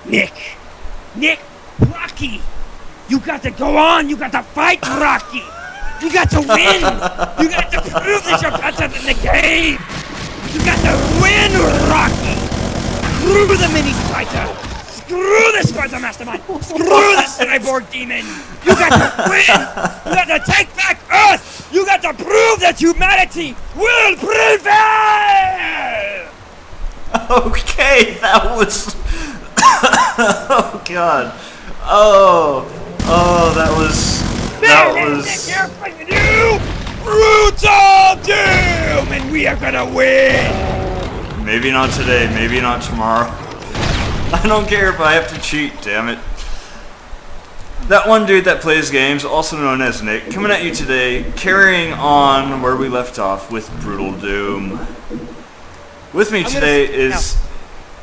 Nick, Rocky, you got to go on. You got to fight, Rocky. You got to win. You got to prove that you're better than the game. You got to win, Rocky. Screw the mini spider. Screw the spider mastermind. Screw the cyborg demon. You got to win. You got to take back Earth. You got to prove that humanity will prevail. Okay, that was. Oh God. Oh, that was. You're fighting you, brutal doom, and we are gonna win. Maybe not today. Maybe not tomorrow. I don't care if I have to cheat. Damn it. That one dude that plays games, also known as Nick, coming at you today, carrying on where we left off with Brutal Doom. With me today is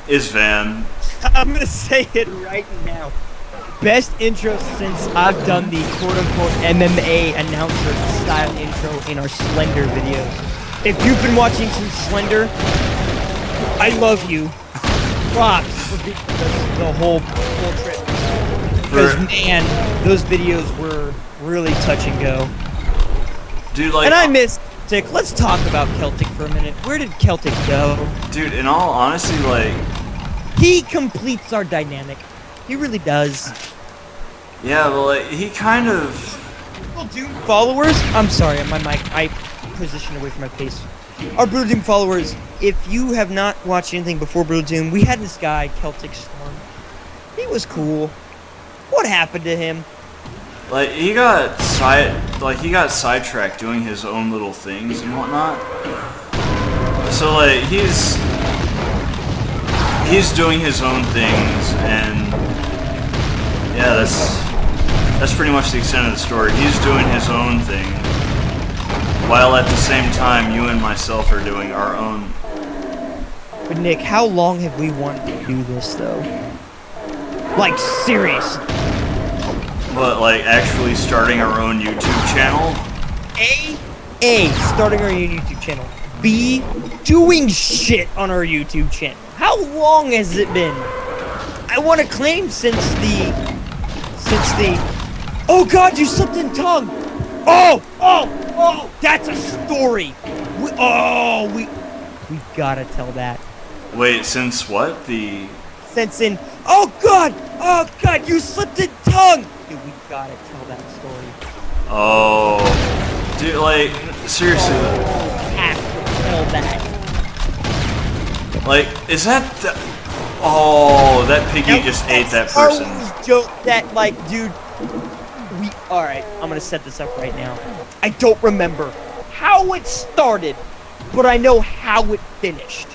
Van. I'm gonna say it right now. Best intro since I've done the quote-unquote MMA announcer style intro in our Slender videos. If you've been watching since Slender, I love you. Props for the whole trip. Because man, those videos were really touch and go. Dude, like, and I miss Celtic. Let's talk about Celtic for a minute. Where did Celtic go? Dude, in all honesty, like, he completes our dynamic. He really does. Yeah, but like, he kind of. Brutal Doom followers. I'm sorry, my mic. I positioned away from my face. Our Brutal Doom followers. If you have not watched anything before Brutal Doom, we had this guy Celtic Storm. He was cool. What happened to him? Like, he got sidetracked doing his own little things and whatnot. So like, he's doing his own things, and yeah, that's pretty much the extent of the story. He's doing his own thing, while at the same time, you and myself are doing our own. But Nick, how long have we wanted to do this, though? Like, seriously. But like, actually starting our own YouTube channel? A, starting our own YouTube channel. B, doing shit on our YouTube channel. How long has it been? I want to claim since the. Oh God, you slipped in tongue. Oh, that's a story. We gotta tell that. Wait, since what? Oh God, you slipped in tongue. Dude, we gotta tell that story. Oh, dude, like, seriously. Have to tell that. Like, is that that piggy just ate that person. Joke that, like, dude, alright, I'm gonna set this up right now. I don't remember how it started, but I know how it finished.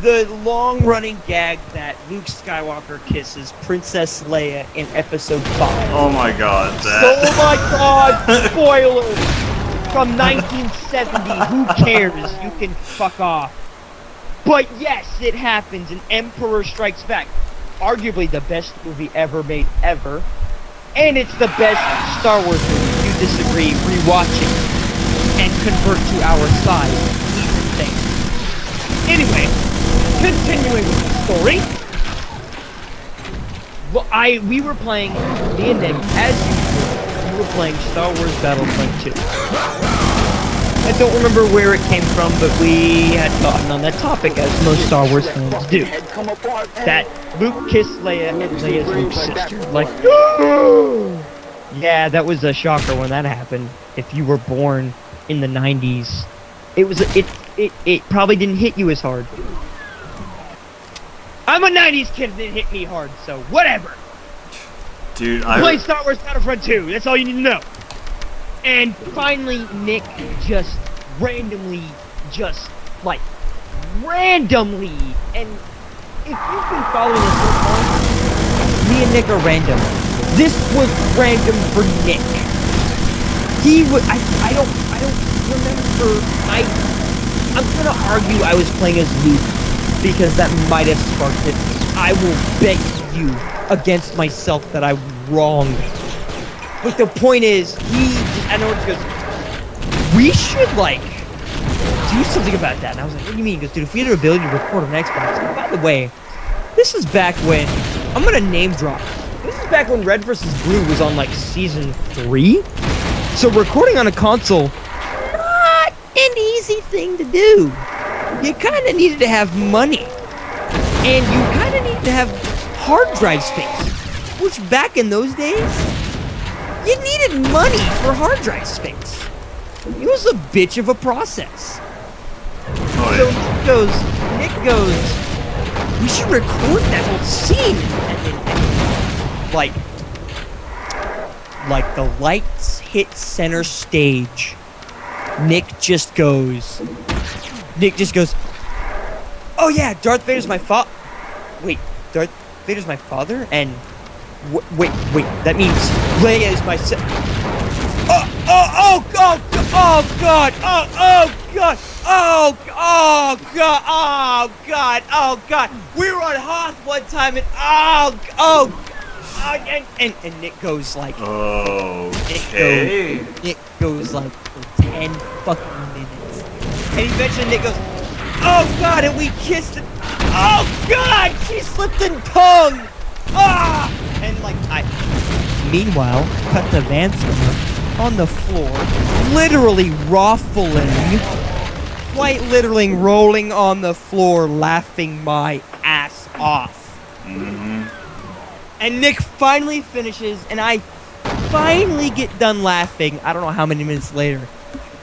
The long-running gag that Luke Skywalker kisses Princess Leia in Episode 5. Oh my God, Oh my God, spoilers! From 1970, who cares? You can fuck off. But yes, it happens in Emperor Strikes Back. Arguably the best movie ever made, ever. And it's the best Star Wars movie. If you disagree, rewatch it and convert to our side. Even thing. Anyway, continuing with the story. Well, we were playing, me and Nick, as usual, we were playing Star Wars Battlefront 2. I don't remember where it came from, but we had gotten on that topic, as most Star Wars fans do. That Luke kissed Leia, and Leia's Luke's sister. Like, no! Yeah, that was a shocker when that happened. If you were born in the 90s, it probably didn't hit you as hard. I'm a 90s kid, and it hit me hard, so whatever. Dude, I played Star Wars Battlefront 2. That's all you need to know. And finally, Nick just randomly, and if you've been following us so far, me and Nick are random. This was random for Nick. He would, I don't remember, I'm gonna argue I was playing as Luke, because that might have sparked it. I will bet you against myself that I wronged. But the point is, I know it goes, we should, do something about that. And I was like, what do you mean? He goes, dude, if we had the ability to record on Xbox, and by the way, this is back when, I'm gonna name drop. This is back when Red vs. Blue was on like season 3. So recording on a console, not an easy thing to do. You kind of needed to have money. And you kind of needed to have hard drive space. Which back in those days, you needed money for hard drive space. It was a bitch of a process. Oh, So yeah. Nick goes, we should record that whole scene. And like the lights hit center stage. Nick just goes, oh yeah, Darth Vader's my wait, Darth Vader's my father? And, wait, that means Leia is my oh god, we were on Hoth one time and and Nick goes like, okay. Nick goes like for 10 fucking minutes. And eventually Nick goes, oh god, and we kissed it. Oh god, she slipped in tongue. And like meanwhile, cut to Vance on the floor, literally quite literally rolling on the floor, laughing my ass off. Mm-hmm. And Nick finally finishes, and I finally get done laughing. I don't know how many minutes later.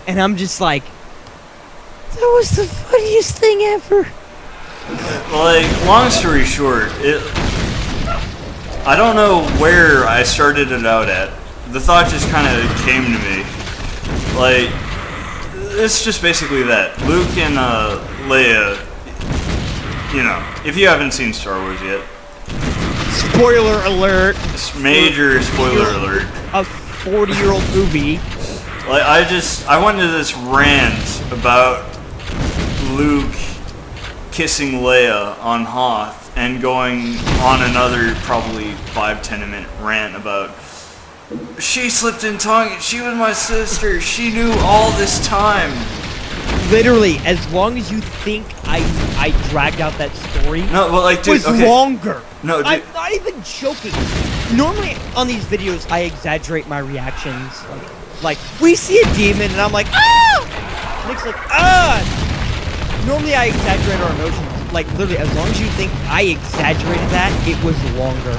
And I'm just like, that was the funniest thing ever. Like, long story short, I don't know where I started it out at. The thought just kind of came to me. Like, it's just basically that. Luke and Leia, you know, if you haven't seen Star Wars yet. Spoiler alert. Major spoiler alert. A 40-year-old movie. Like, I went into this rant about Luke kissing Leia on Hoth and going on another probably 5-10 minute rant about she slipped in tongue, she was my sister, she knew all this time. Literally, as long as you think I dragged out that story, no, but like, dude, was okay. longer. No, dude. I'm not even joking. Normally on these videos, I exaggerate my reactions. Like we see a demon, and I'm like, ah! Nick's like, ah! Normally I exaggerate our emotions. Like literally, as long as you think I exaggerated that, it was longer.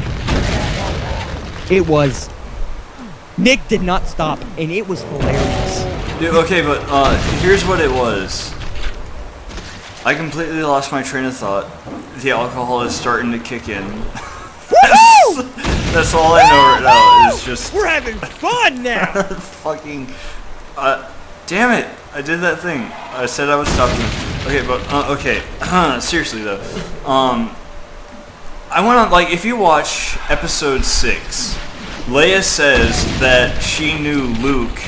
It was. Nick did not stop, and it was hilarious. Dude, okay, but here's what it was. I completely lost my train of thought. The alcohol is starting to kick in. That's all I know right now. It's just we're having fun now. fucking. Damn it! I did that thing. I said I would stop doing. Okay, but okay. Seriously though, I went on. Like, if you watch episode 6, Leia says that she knew Luke.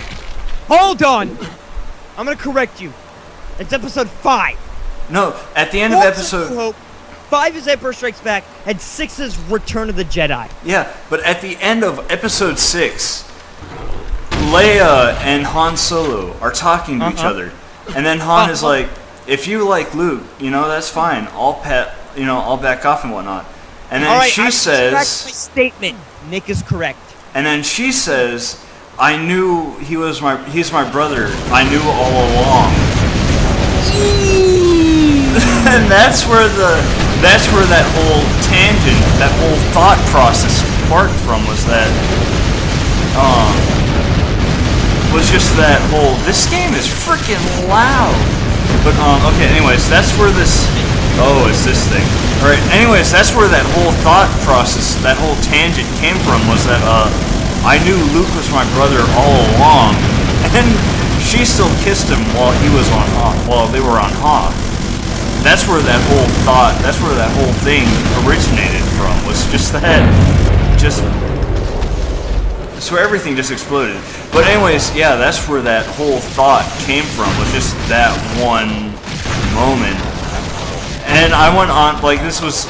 Hold on! I'm gonna correct you. It's episode 5. No, at the end of episode... Hope, 5 is Emperor Strikes Back, and 6 is Return of the Jedi. Yeah, but at the end of episode 6, Leia and Han Solo are talking to each other. And then Han is like, if you like Luke, you know, that's fine. I'll back off and whatnot. And then she says... my statement. Nick is correct. And then she says... I knew he's my brother. I knew all along. And that's where that whole tangent, that whole thought process sparked from, was just that whole, this game is freaking loud. But okay, anyways, that's where this it's this thing. Alright, anyways, that's where that whole thought process, that whole tangent came from, was that I knew Luke was my brother all along, and she still kissed him while they were on Hoth. That's where that whole thought, that's where that whole thing originated from, was just that, so everything just exploded. But anyways, yeah, that's where that whole thought came from, was just that one moment. And I went on, like, this was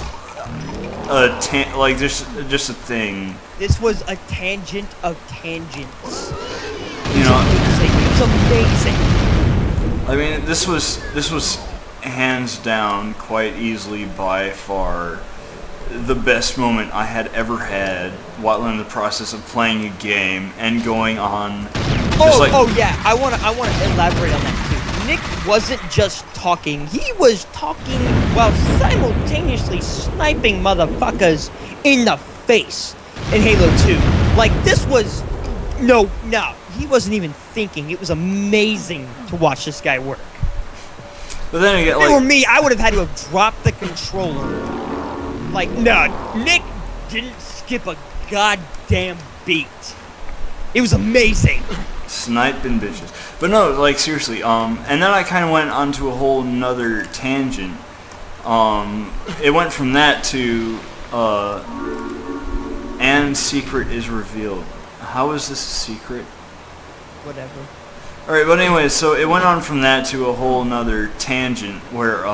just a thing. This was a tangent of tangents. You know, it's amazing. I mean, this was hands down, quite easily, by far, the best moment I had ever had while in the process of playing a game and going on. Oh yeah, I wanna elaborate on that too. Nick wasn't just talking; he was talking while simultaneously sniping motherfuckers in the face in Halo 2. Like this was no, he wasn't even thinking. It was amazing to watch this guy work. But then again, if it were me, I would have had to have dropped the controller. Like, no, Nick didn't skip a goddamn beat. It was amazing. Sniping bitches. But no, like seriously, and then I kind of went onto a whole nother tangent. It went from that to, and secret is revealed. How is this a secret? Whatever. Alright, but anyway, so it went on from that to a whole nother tangent where,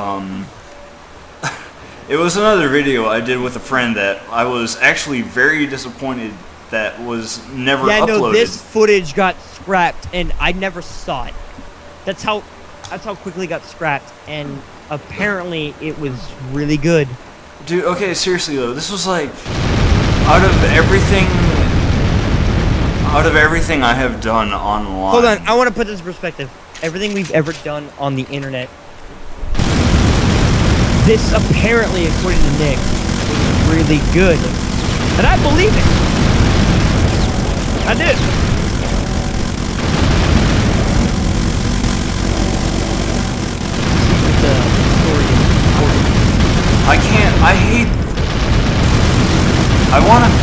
it was another video I did with a friend that I was actually very disappointed that was never uploaded. No, this footage got scrapped and I never saw it. That's how quickly it got scrapped, and apparently it was really good. Dude, okay, seriously though, this was like, out of everything I have done online. Hold on, I want to put this in perspective. Everything we've ever done on the internet, this apparently, according to Nick, was really good. And I believe it. I did.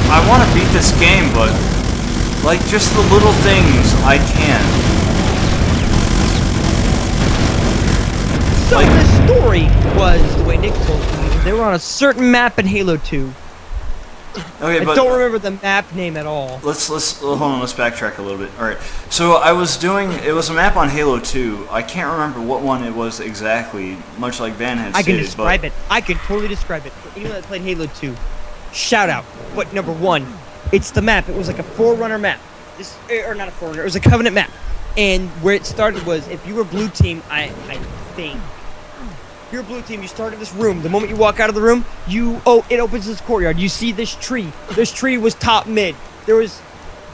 I wanna beat this game, but like just the little things I can't. So the story was, the way Nick told me, they were on a certain map in Halo 2. Okay, but I don't remember the map name at all. Let's hold on, let's backtrack a little bit. Alright. So I was doing, it was a map on Halo 2. I can't remember what one it was exactly, much like Van had stated. I can describe it. I can totally describe it. For anyone that played Halo 2, shout out. But number one, it's the map. It was like a Forerunner map. Or not a Forerunner, it was a Covenant map. And where it started was, if you were blue team, I think. If you're blue team, you start in this room. The moment you walk out of the room, it opens this courtyard. You see this tree. This tree was top mid. There was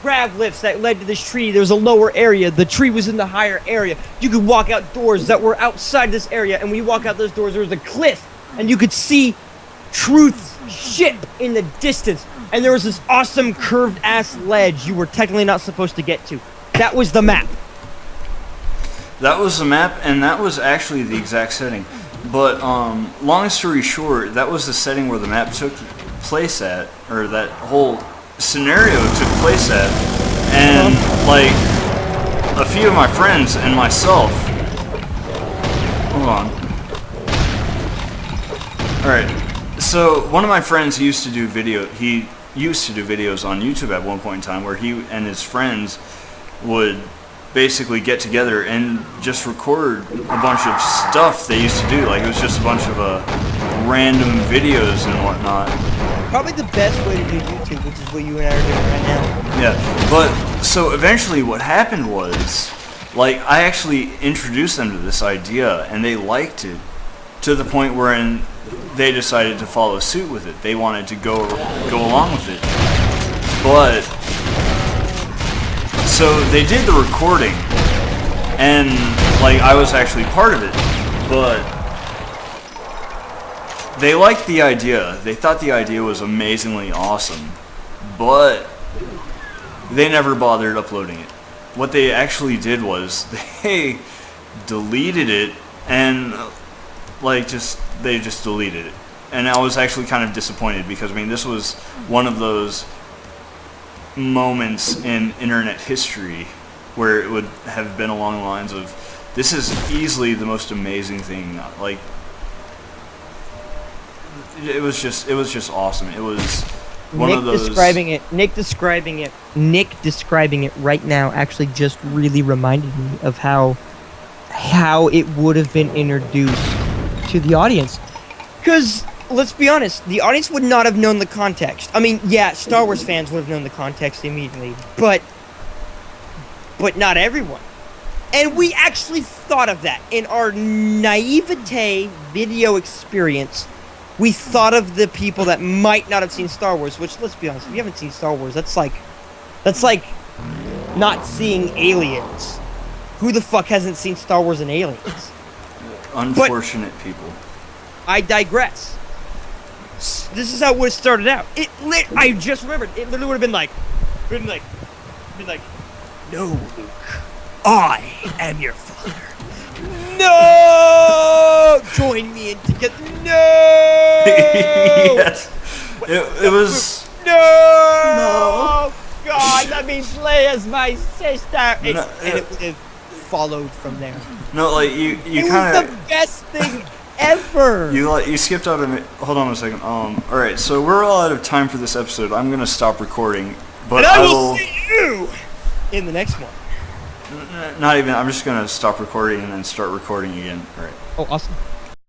grav lifts that led to this tree. There was a lower area. The tree was in the higher area. You could walk out doors that were outside this area, and when you walk out those doors, there was a cliff, and you could see Truth's ship in the distance. And there was this awesome curved-ass ledge you were technically not supposed to get to. That was the map. That was the map, and that was actually the exact setting. But, long story short, that was the setting where the map took place at, or that whole scenario took place at, and, like, a few of my friends and myself... Hold on. Alright, so one of my friends used to do videos on YouTube at one point in time, where he and his friends would basically get together and just record a bunch of stuff they used to do. Like, it was just a bunch of random videos and whatnot. Probably the best way to do YouTube, which is what you and I are doing right now. Yeah, but so eventually what happened was, like, I actually introduced them to this idea and they liked it to the point where they decided to follow suit with it. They wanted to go along with it. But so they did the recording, and like I was actually part of it, but they liked the idea. They thought the idea was amazingly awesome, but they never bothered uploading it. What they actually did was they deleted it, and they just deleted it. And I was actually kind of disappointed because, I mean, this was one of those moments in internet history where it would have been along the lines of, this is easily the most amazing thing. Like, it was just awesome. It was one of those... Nick describing it right now actually just really reminded me of how it would have been introduced to the audience. Because, let's be honest, the audience would not have known the context. I mean, yeah, Star Wars fans would have known the context immediately, but not everyone. And we actually thought of that in our naivete video experience. we thought of the people that might not have seen Star Wars. Which, let's be honest, if you haven't seen Star Wars, that's like not seeing Aliens. Who the fuck hasn't seen Star Wars and Aliens? Unfortunate people. I digress. This is how it would have started out. I just remembered. It literally would have been like, no, Luke, I am your father. No, join me and together. No. Yes. It was. No. God, that means Leia's my sister. And it would have followed from there. No, like you It kind was the best thing ever. You skipped out a minute. Hold on a second. All right, so we're all out of time for this episode. I'm gonna stop recording, but And I will see you in the next one. Not even. I'm just gonna stop recording and then start recording again. All right. Oh, awesome.